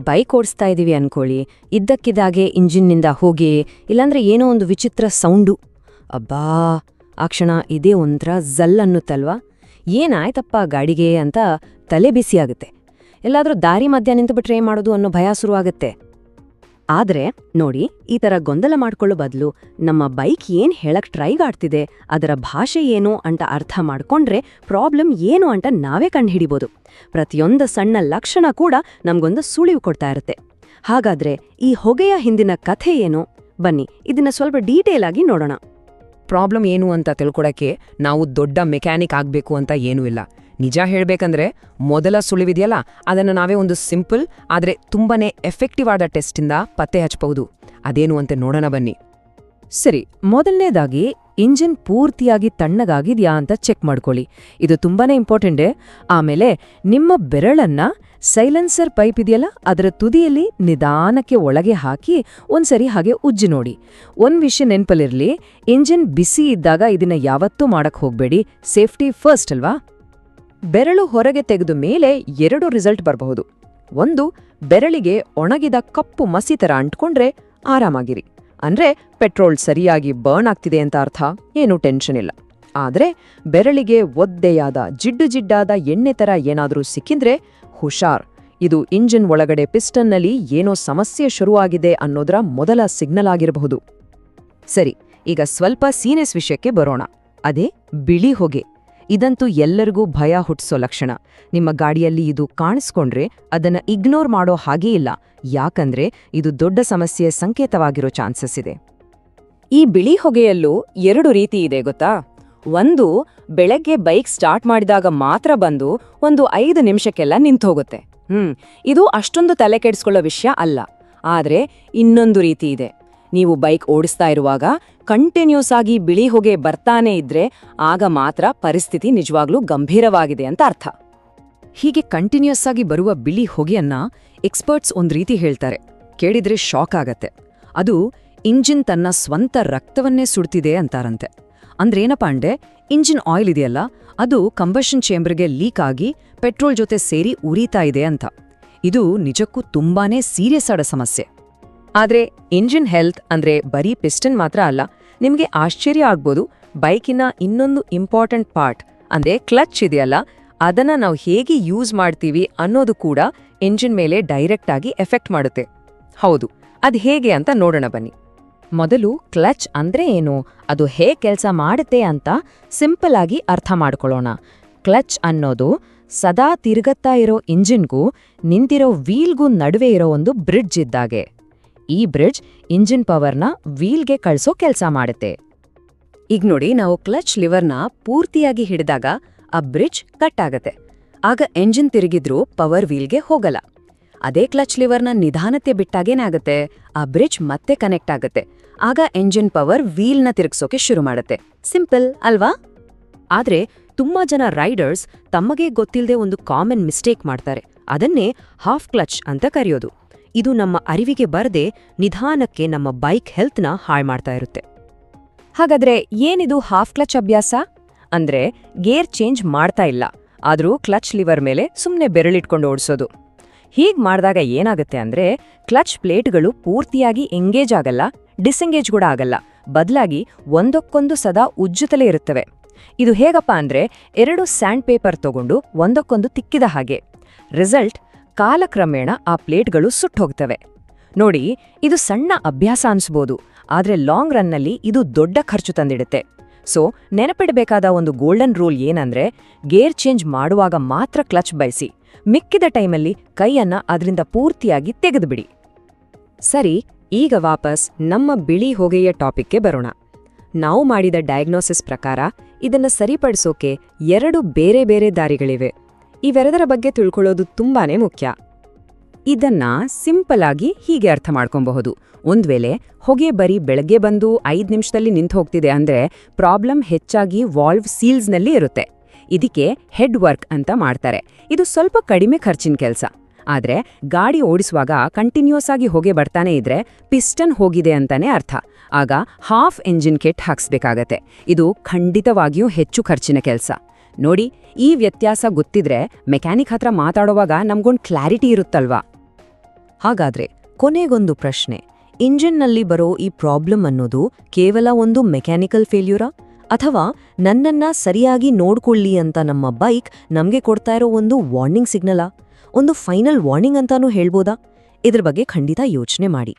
Bike ಓಡಿಸ್ತಾ ಇದೀವಿ ಅನ್ಕೊಳ್ಳಿ, ಇದ್ದಕ್ಕಿದ್ದಾಗೆ ಇಂಜಿನ್ನಿಂದ ಹೋಗಿ ಇಲ್ಲಾಂದ್ರೆ ಏನೋ ಒಂದು ವಿಚಿತ್ರ ಸೌಂಡು. ಅಬ್ಬಾ, ಆ ಕ್ಷಣ ಇದೇ ಒಂಥರ ಝಲ್ ಅನ್ನುತ್ತಲ್ವಾ, ಏನಾಯ್ತಪ್ಪ ಗಾಡಿಗೆ ಅಂತ ತಲೆ ಬಿಸಿಯಾಗುತ್ತೆ. ಎಲ್ಲಾದ್ರೂ ದಾರಿ ಮಧ್ಯ ನಿಂತುಬಿಟ್ರೆ ಏನ್ ಮಾಡೋದು ಅನ್ನೋ ಭಯ ಶುರುವಾಗುತ್ತೆ. ಆದ್ರೆ ನೋಡಿ, ಈ ಥರ ಗೊಂದಲ ಮಾಡ್ಕೊಳ್ಳೋ ಬದಲು ನಮ್ಮ ಬೈಕ್ ಏನ್ ಹೇಳಕ್ ಟ್ರೈಗಾಡ್ತಿದೆ, ಅದರ ಭಾಷೆ ಏನು ಅಂತ ಅರ್ಥ ಮಾಡ್ಕೊಂಡ್ರೆ ಪ್ರಾಬ್ಲಮ್ ಏನು ಅಂತ ನಾವೇ ಕಂಡುಹಿಡಿಬೋದು. ಪ್ರತಿಯೊಂದು ಸಣ್ಣ ಲಕ್ಷಣ ಕೂಡ ನಮ್ಗೊಂದು ಸುಳಿವು ಕೊಡ್ತಾ ಇರುತ್ತೆ. ಹಾಗಾದ್ರೆ ಈ ಹೊಗೆಯ ಹಿಂದಿನ ಕಥೆ ಏನು? ಬನ್ನಿ ಇದನ್ನ ಸ್ವಲ್ಪ ಡೀಟೇಲ್ ಆಗಿ ನೋಡೋಣ. ಪ್ರಾಬ್ಲಮ್ ಏನು ಅಂತ ತಿಳ್ಕೊಳಕ್ಕೆ ನಾವು ದೊಡ್ಡ ಮೆಕ್ಯಾನಿಕ್ ಆಗ್ಬೇಕು ಅಂತ ಏನೂ ಇಲ್ಲ. ನಿಜ ಹೇಳ್ಬೇಕಂದ್ರೆ ಮೊದಲ ಸುಳಿವಿದೆಯಲ್ಲ, ಅದನ್ನು ನಾವೇ ಒಂದು ಸಿಂಪಲ್ ಆದರೆ ತುಂಬಾನೇ ಎಫೆಕ್ಟಿವ್ ಆದ ಟೆಸ್ಟಿಂದ ಪತ್ತೆ ಹಚ್ಚಬಹುದು. ಅದೇನು ಅಂತ ನೋಡೋಣ ಬನ್ನಿ. ಸರಿ, ಮೊದಲನೇದಾಗಿ ಇಂಜಿನ್ ಪೂರ್ತಿಯಾಗಿ ತಣ್ಣಗಾಗಿದ್ಯಾ ಅಂತ ಚೆಕ್ ಮಾಡ್ಕೊಳ್ಳಿ. ಇದು ತುಂಬಾನೇ ಇಂಪಾರ್ಟೆಂಟೇ. ಆಮೇಲೆ ನಿಮ್ಮ ಬೆರಳನ್ನ ಸೈಲೆನ್ಸರ್ ಪೈಪ್ ಇದೆಯಲ್ಲ, ಅದರ ತುದಿಯಲ್ಲಿ ನಿಧಾನಕ್ಕೆ ಒಳಗೆ ಹಾಕಿ ಒಂದ್ಸರಿ ಹಾಗೆ ಉಜ್ಜಿ ನೋಡಿ. ಒಂದ್ ವಿಷಯ ನೆನ್ಪಲ್ಲಿರ್ಲಿ, ಇಂಜಿನ್ ಬಿಸಿ ಇದ್ದಾಗ ಇದನ್ನ ಯಾವತ್ತೂ ಮಾಡಕ್ ಹೋಗ್ಬೇಡಿ. ಸೇಫ್ಟಿ ಫಸ್ಟ್ ಅಲ್ವಾ? ಬೆರಳು ಹೊರಗೆ ತೆಗೆದ ಮೇಲೆ 2 ರಿಸಲ್ಟ್ ಬರಬಹುದು. ಒಂದು, ಬೆರಳಿಗೆ ಒಣಗಿದ ಕಪ್ಪು ಮಸಿ ಥರ ಅಂಟ್ಕೊಂಡ್ರೆ ಆರಾಮಾಗಿರಿ, ಅಂದ್ರೆ ಪೆಟ್ರೋಲ್ ಸರಿಯಾಗಿ ಬರ್ನ್ ಆಗ್ತಿದೆ ಅಂತ ಅರ್ಥ, ಏನೂ ಟೆನ್ಷನ್ ಇಲ್ಲ. ಆದ್ರೆ ಬೆರಳಿಗೆ ಒದ್ದೆಯಾದ ಜಿಡ್ಡಾದ ಎಣ್ಣೆ ಥರ ಏನಾದರೂ ಸಿಕ್ಕಿದ್ರೆ ಹುಷಾರ್, ಇದು ಇಂಜಿನ್ ಒಳಗಡೆ ಪಿಸ್ಟನ್ನಲ್ಲಿ ಏನೋ ಸಮಸ್ಯೆ ಶುರುವಾಗಿದೆ ಅನ್ನೋದರ ಮೊದಲ ಸಿಗ್ನಲ್ ಆಗಿರಬಹುದು. ಸರಿ, ಈಗ ಸ್ವಲ್ಪ ಸೀರಿಯಸ್ ವಿಷಯಕ್ಕೆ ಬರೋಣ. ಅದೇ ಬಿಳಿ ಹೊಗೆ. ಇದಂತೂ ಎಲ್ಲರಿಗೂ ಭಯ ಹುಟ್ಟಿಸೋ ಲಕ್ಷಣ. ನಿಮ್ಮ ಗಾಡಿಯಲ್ಲಿ ಇದು ಕಾಣಿಸ್ಕೊಂಡ್ರೆ ಅದನ್ನ ಇಗ್ನೋರ್ ಮಾಡೋ ಹಾಗೇ ಇಲ್ಲ, ಯಾಕಂದ್ರೆ ಇದು ದೊಡ್ಡ ಸಮಸ್ಯೆಯ ಸಂಕೇತವಾಗಿರೋ ಚಾನ್ಸಸ್ ಇದೆ. ಈ ಬಿಳಿ ಹೊಗೆಯಲ್ಲೂ 2 ರೀತಿ ಇದೆ ಗೊತ್ತಾ? ಒಂದು, ಬೆಳಗ್ಗೆ ಬೈಕ್ ಸ್ಟಾರ್ಟ್ ಮಾಡಿದಾಗ ಮಾತ್ರ ಬಂದು ಒಂದು 5 ನಿಮಿಷಕ್ಕೆಲ್ಲ ನಿಂತೋಗುತ್ತೆ. ಇದು ಅಷ್ಟೊಂದು ತಲೆ ಕೆಡಿಸ್ಕೊಳ್ಳೋ ವಿಷಯ ಅಲ್ಲ. ಆದ್ರೆ ಇನ್ನೊಂದು ರೀತಿ ಇದೆ. ನೀವು ಬೈಕ್ ಓಡಿಸ್ತಾ ಇರುವಾಗ ಕಂಟಿನ್ಯೂಸ್ ಆಗಿ ಬಿಳಿ ಹೊಗೆ ಬರ್ತಾನೆ ಇದ್ರೆ ಆಗ ಮಾತ್ರ ಪರಿಸ್ಥಿತಿ ನಿಜವಾಗ್ಲೂ ಗಂಭೀರವಾಗಿದೆ ಅಂತ ಅರ್ಥ. ಹೀಗೆ ಕಂಟಿನ್ಯೂಸ್ ಆಗಿ ಬರುವ ಬಿಳಿ ಹೊಗೆಯನ್ನ ಎಕ್ಸ್ಪರ್ಟ್ಸ್ ಒಂದ್ ರೀತಿ ಹೇಳ್ತಾರೆ, ಕೇಳಿದ್ರೆ ಶಾಕ್ ಆಗತ್ತೆ. ಅದು ಇಂಜಿನ್ ತನ್ನ ಸ್ವಂತ ರಕ್ತವನ್ನೇ ಸುಡ್ತಿದೆ ಅಂತಾರಂತೆ. ಅಂದ್ರೇನಪ್ಪ ಅಂದ್ರೆ, ಇಂಜಿನ್ ಆಯಿಲ್ ಇದೆಯಲ್ಲ, ಅದು ಕಂಬಷನ್ ಚೇಂಬರ್ಗೆ ಲೀಕ್ ಆಗಿ ಪೆಟ್ರೋಲ್ ಜೊತೆ ಸೇರಿ ಉರಿತಾ ಇದೆ ಅಂತ. ಇದು ನಿಜಕ್ಕೂ ತುಂಬಾನೇ ಸೀರಿಯಸ್ ಆದ ಸಮಸ್ಯೆ. ಆದ್ರೆ ಇಂಜಿನ್ ಹೆಲ್ತ್ ಅಂದ್ರೆ ಬರೀ ಪಿಸ್ಟನ್ ಮಾತ್ರ ಅಲ್ಲ. ನಿಮ್ಗೆ ಆಶ್ಚರ್ಯ ಆಗ್ಬೋದು, ಬೈಕಿನ ಇನ್ನೊಂದು ಇಂಪಾರ್ಟೆಂಟ್ ಪಾರ್ಟ್ ಅಂದ್ರೆ ಕ್ಲಚ್ ಇದೆಯಲ್ಲ, ಅದನ್ನ ನಾವು ಹೇಗೆ ಯೂಸ್ ಮಾಡ್ತೀವಿ ಅನ್ನೋದು ಕೂಡ ಇಂಜಿನ್ ಮೇಲೆ ಡೈರೆಕ್ಟ್ ಆಗಿ ಎಫೆಕ್ಟ್ ಮಾಡುತ್ತೆ. ಹೌದು, ಅದ್ ಹೇಗೆ ಅಂತ ನೋಡೋಣ ಬನ್ನಿ. ಮೊದಲು ಕ್ಲಚ್ ಅಂದ್ರೆ ಏನು, ಅದು ಹೇಗೆ ಕೆಲಸ ಮಾಡುತ್ತೆ ಅಂತ ಸಿಂಪಲ್ ಆಗಿ ಅರ್ಥ ಮಾಡ್ಕೊಳ್ಳೋಣ. ಕ್ಲಚ್ ಅನ್ನೋದು ಸದಾ ತಿರುಗತ್ತಾ ಇರೋ ಇಂಜಿನ್ಗೂ ನಿಂತಿರೋ ವೀಲ್ಗೂ ನಡುವೆ ಇರೋ ಒಂದು ಬ್ರಿಡ್ಜ್ ಇದ್ದಾಗೆ. ಈ ಬ್ರಿಡ್ಜ್ ಇಂಜಿನ್ ಪವರ್ನ ವೀಲ್ಗೆ ಕಳ್ಸೋ ಕೆಲಸ ಮಾಡುತ್ತೆ. ಈಗ ನೋಡಿ, ನಾವು ಕ್ಲಚ್ ಲಿವರ್ನ ಪೂರ್ತಿಯಾಗಿ ಹಿಡಿದಾಗ ಆ ಬ್ರಿಡ್ಜ್ ಕಟ್ ಆಗತ್ತೆ. ಆಗ ಎಂಜಿನ್ ತಿರುಗಿದ್ರೂ ಪವರ್ ವೀಲ್ಗೆ ಹೋಗಲ್ಲ. ಅದೇ ಕ್ಲಚ್ ಲಿವರ್ನ ನಿಧಾನತೆ ಬಿಟ್ಟಾಗೇನಾಗತ್ತೆ, ಆ ಬ್ರಿಡ್ಜ್ ಮತ್ತೆ ಕನೆಕ್ಟ್ ಆಗತ್ತೆ. ಆಗ ಎಂಜಿನ್ ಪವರ್ ವೀಲ್ನ ತಿರುಗಿಸೋಕೆ ಶುರು ಮಾಡುತ್ತೆ. ಸಿಂಪಲ್ ಅಲ್ವಾ? ಆದ್ರೆ ತುಂಬಾ ಜನ ರೈಡರ್ಸ್ ತಮಗೆ ಗೊತ್ತಿಲ್ಲದೆ ಒಂದು ಕಾಮನ್ ಮಿಸ್ಟೇಕ್ ಮಾಡ್ತಾರೆ. ಅದನ್ನೇ ಹಾಫ್ ಕ್ಲಚ್ ಅಂತ ಕರೆಯೋದು. ಇದು ನಮ್ಮ ಅರಿವಿಗೆ ಬರದೆ ನಿಧಾನಕ್ಕೆ ನಮ್ಮ ಬೈಕ್ ಹೆಲ್ತ್ನ ಹಾಳು ಮಾಡ್ತಾ ಇರುತ್ತೆ. ಹಾಗಾದ್ರೆ ಏನಿದು ಹಾಫ್ ಕ್ಲಚ್ ಅಭ್ಯಾಸ? ಅಂದ್ರೆ ಗೇರ್ ಚೇಂಜ್ ಮಾಡ್ತಾ ಇಲ್ಲ, ಆದ್ರೂ ಕ್ಲಚ್ ಲಿವರ್ ಮೇಲೆ ಸುಮ್ನೆ ಬೆರಳಿಟ್ಕೊಂಡು ಓಡಿಸೋದು. ಹೀಗ್ ಮಾಡಿದಾಗ ಏನಾಗುತ್ತೆ ಅಂದ್ರೆ, ಕ್ಲಚ್ ಪ್ಲೇಟ್ಗಳು ಪೂರ್ತಿಯಾಗಿ ಎಂಗೇಜ್ ಆಗಲ್ಲ, ಡಿಸೆಂಗೇಜ್ ಕೂಡ ಆಗಲ್ಲ, ಬದಲಾಗಿ ಒಂದಕ್ಕೊಂದು ಸದಾ ಉಜ್ಜುತ್ತಲೇ ಇರುತ್ತವೆ. ಇದು ಹೇಗಪ್ಪ ಅಂದ್ರೆ, 2 ಸ್ಯಾಂಡ್ ಪೇಪರ್ ತಗೊಂಡು ಒಂದಕ್ಕೊಂದು ತಿಕ್ಕಿದ ಹಾಗೆ. ರಿಸಲ್ಟ್, ಕಾಲಕ್ರಮೇಣ ಆ ಪ್ಲೇಟ್ಗಳು ಸುಟ್ಟೋಗ್ತವೆ. ನೋಡಿ, ಇದು ಸಣ್ಣ ಅಭ್ಯಾಸ ಅನ್ಸ್ಬೋದು, ಆದ್ರೆ ಲಾಂಗ್ ರನ್ನಲ್ಲಿ ಇದು ದೊಡ್ಡ ಖರ್ಚು ತಂದಿಡುತ್ತೆ. ಸೊ ನೆನಪಿಡಬೇಕಾದ ಒಂದು ಗೋಲ್ಡನ್ ರೂಲ್ ಏನಂದ್ರೆ, ಗೇರ್ ಚೇಂಜ್ ಮಾಡುವಾಗ ಮಾತ್ರ ಕ್ಲಚ್ ಬಯಸಿ, ಮಿಕ್ಕಿದ ಟೈಮಲ್ಲಿ ಕೈಯನ್ನ ಅದರಿಂದ ಪೂರ್ತಿಯಾಗಿ ತೆಗೆದುಬಿಡಿ. ಸರಿ, ಈಗ ವಾಪಸ್ ನಮ್ಮ ಬಿಳಿ ಹೊಗೆಯ ಟಾಪಿಕ್ಗೆ ಬರೋಣ. ನಾವು ಮಾಡಿದ ಡಯಾಗ್ನೋಸಿಸ್ ಪ್ರಕಾರ ಇದನ್ನ ಸರಿಪಡಿಸೋಕೆ 2 ಬೇರೆ ಬೇರೆ ದಾರಿಗಳಿವೆ. ಇವೆರಡರ ಬಗ್ಗೆ ತಿಳ್ಕೊಳ್ಳೋದು ತುಂಬಾನೇ ಮುಖ್ಯ. ಇದನ್ನ ಸಿಂಪಲ್ ಆಗಿ ಹೀಗೆ ಅರ್ಥ ಮಾಡ್ಕೊಬಹುದು. ಒಂದ್ವೇಳೆ ಹೊಗೆ ಬರೀ ಬೆಳಗ್ಗೆ ಬಂದು 5 ನಿಮಿಷದಲ್ಲಿ ನಿಂತು ಹೋಗ್ತಿದೆ ಅಂದ್ರೆ ಪ್ರಾಬ್ಲಮ್ ಹೆಚ್ಚಾಗಿ ವಾಲ್ವ್ ಸೀಲ್ಸ್ನಲ್ಲಿ ಇರುತ್ತೆ. ಇದಕ್ಕೆ ಹೆಡ್ ವರ್ಕ್ ಅಂತ ಮಾಡ್ತಾರೆ. ಇದು ಸ್ವಲ್ಪ ಕಡಿಮೆ ಖರ್ಚಿನ ಕೆಲಸ. ಆದ್ರೆ ಗಾಡಿ ಓಡಿಸುವಾಗ ಕಂಟಿನ್ಯೂಸ್ ಆಗಿ ಹೊಗೆ ಬರ್ತಾನೆ ಇದ್ರೆ ಪಿಸ್ಟನ್ ಹೋಗಿದೆ ಅಂತಾನೆ ಅರ್ಥ. ಆಗ ಹಾಫ್ ಎಂಜಿನ್ ಕಿಟ್ ಹಾಕ್ಸ್ಬೇಕಾಗತ್ತೆ. ಇದು ಖಂಡಿತವಾಗಿಯೂ ಹೆಚ್ಚು ಖರ್ಚಿನ ಕೆಲಸ. ನೋಡಿ, ಈ ವ್ಯತ್ಯಾಸ ಗೊತ್ತಿದ್ರೆ ಮೆಕ್ಯಾನಿಕ್ ಹತ್ರ ಮಾತಾಡೋವಾಗ ನಮ್ಗೊಂದು ಕ್ಲಾರಿಟಿ ಇರುತ್ತಲ್ವಾ. ಹಾಗಾದ್ರೆ ಕೊನೆಗೊಂದು ಪ್ರಶ್ನೆ, ಇಂಜಿನ್ನಲ್ಲಿ ಬರೋ ಈ ಪ್ರಾಬ್ಲಮ್ ಅನ್ನೋದು ಕೇವಲ ಒಂದು ಮೆಕ್ಯಾನಿಕಲ್ ಫೇಲ್ಯೂರಾ ಅಥವಾ ನನ್ನನ್ನ ಸರಿಯಾಗಿ ನೋಡ್ಕೊಳ್ಳಿ ಅಂತ ನಮ್ಮ ಬೈಕ್ ನಮ್ಗೆ ಕೊಡ್ತಾ ಇರೋ ಒಂದು ವಾರ್ನಿಂಗ್ ಸಿಗ್ನಲಾ, ಒಂದು ಫೈನಲ್ ವಾರ್ನಿಂಗ್ ಅಂತಾನೂ ಹೇಳ್ಬೋದಾ? ಇದ್ರ ಬಗ್ಗೆ ಖಂಡಿತ ಯೋಚನೆ ಮಾಡಿ.